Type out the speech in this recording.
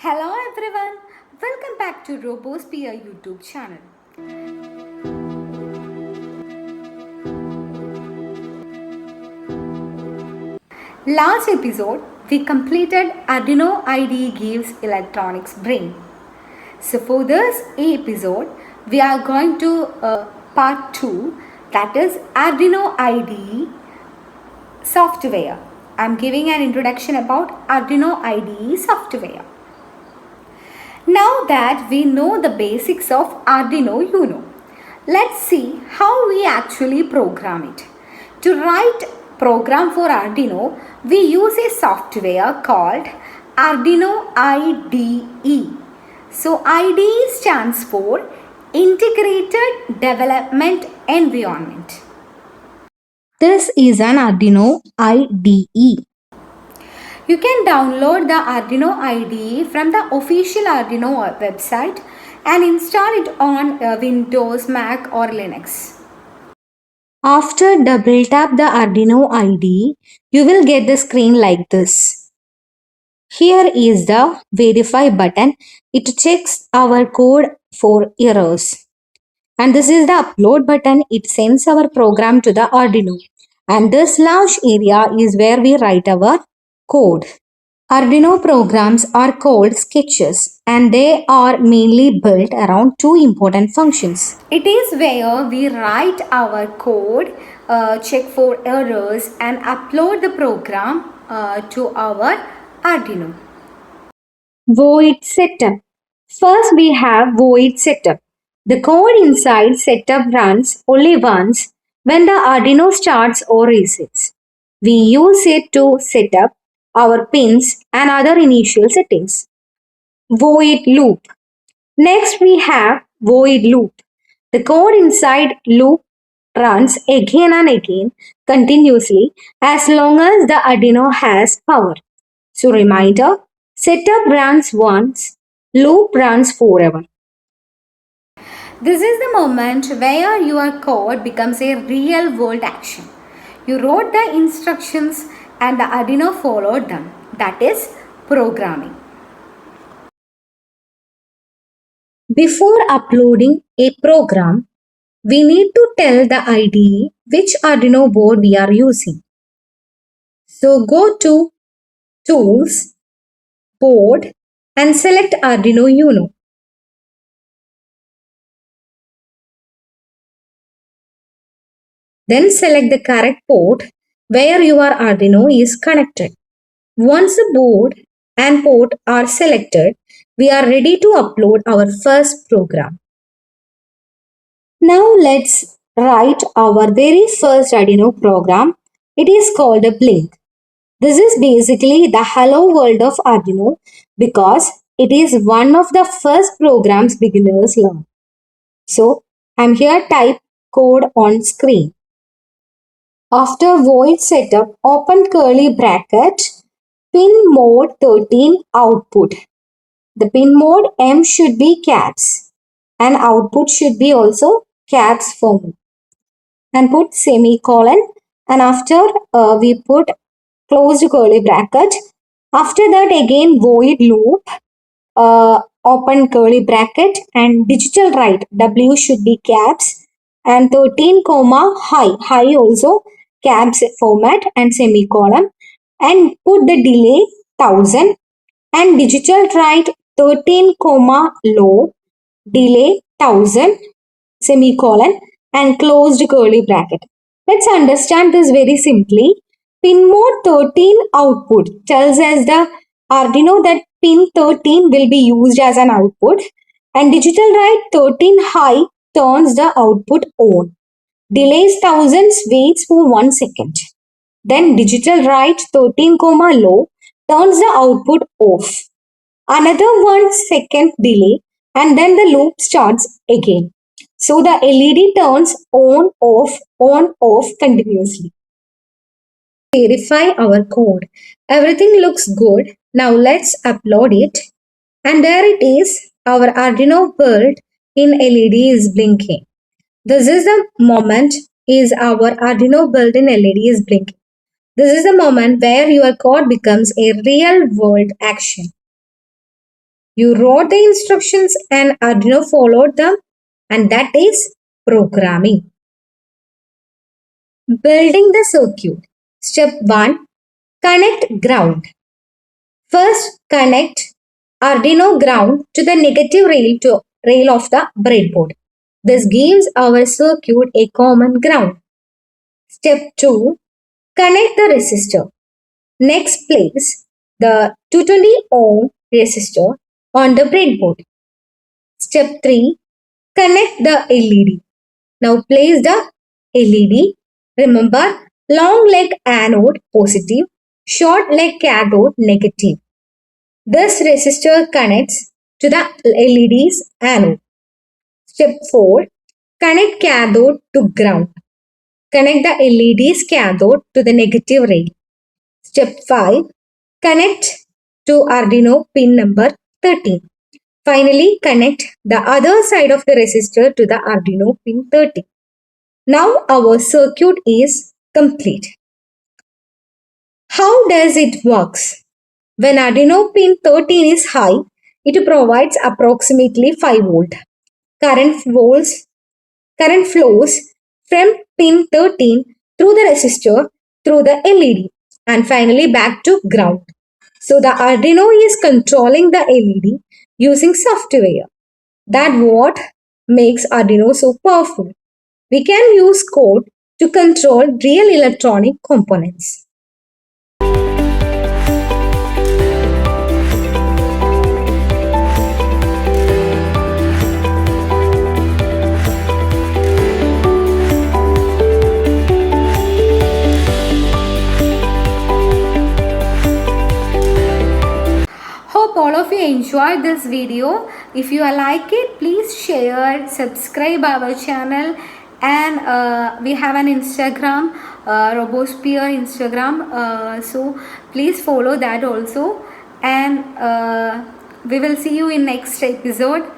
Hello everyone, welcome back to Robosphere YouTube channel. Last episode, we completed Arduino IDE gives electronics brain. So for this episode, we are going to part 2, that is Arduino IDE software. I am giving an introduction about Arduino IDE software. Now that we know the basics of Arduino UNO, let's see how we actually program it. To write program for Arduino, we use a software called Arduino IDE. So IDE stands for Integrated Development Environment. This is an Arduino IDE. You can download the Arduino IDE from the official Arduino website and install it on Windows, Mac or Linux. After double tap the Arduino IDE, you will get the screen like this. Here is the verify button. It checks our code for errors. And this is the upload button. It sends our program to the Arduino. And this large area is where we write our code. Arduino programs are called sketches and they are mainly built around two important functions. It is where we write our code, check for errors and upload the program to our Arduino. Void setup. First we have void setup. The code inside setup runs only once when the Arduino starts or resets. We use it to set up our pins and other initial settings. Void loop. Next we have void loop. The code inside loop runs again and again continuously as long as the Arduino has power. So reminder, setup runs once, loop runs forever. This is the moment where your code becomes a real world action. You wrote the instructions and the Arduino followed them. That is programming. Before uploading a program, we need to tell the IDE which Arduino board we are using. So go to Tools, Board and select Arduino UNO. Then select the correct port where your Arduino is connected. Once the board and port are selected, we are ready to upload our first program. Now let's write our very first Arduino program. It is called a Blink. This is basically the hello world of Arduino because it is one of the first programs beginners learn. So I'm here type code on screen. After void setup, open curly bracket, pin mode 13 output. The pin mode M should be caps and output should be also caps format. And put semicolon and after we put closed curly bracket. After that again void loop, open curly bracket and digital write W should be caps and 13 comma high also caps format and semicolon and put the delay 1000 and digital write 13 comma low delay 1000 semicolon and closed curly bracket. Let's understand this very simply. Pin mode 13 output tells us the Arduino that pin 13 will be used as an output and digital write 13 high turns the output on. Delays thousands waits for 1 second. Then digital write 13 comma low turns the output off. Another 1 second delay and then the loop starts again. So the LED turns on off continuously. Verify our code. Everything looks good. Now let's upload it. And there it is. Our Arduino build in LED is blinking. This is the moment is our Arduino built in LED is blinking. This is the moment where your code becomes a real world action. You wrote the instructions and Arduino followed them, and that is programming. Building the circuit. Step 1. Connect ground. First, connect Arduino ground to the negative rail of the breadboard. This gives our circuit a common ground. Step 2. Connect the resistor. Next, place the 220 ohm resistor on the breadboard. Step 3. Connect the LED. Now place the LED. Remember, long leg anode positive, short leg cathode negative. This resistor connects to the LED's anode. Step 4. Connect cathode to ground. Connect the LED's cathode to the negative rail. Step 5. Connect to Arduino pin number 13. Finally, connect the other side of the resistor to the Arduino pin 13. Now our circuit is complete. How does it works? When Arduino pin 13 is high, it provides approximately 5 volt. Current flows from pin 13 through the resistor, through the LED, and finally back to ground. So the Arduino is controlling the LED using software. That's what makes Arduino so powerful. We can use code to control real electronic components. Hope all of you enjoyed this video. If you like it, please share, subscribe our channel, and we have an Instagram, Robosphere Instagram. So please follow that also, and we will see you in next episode.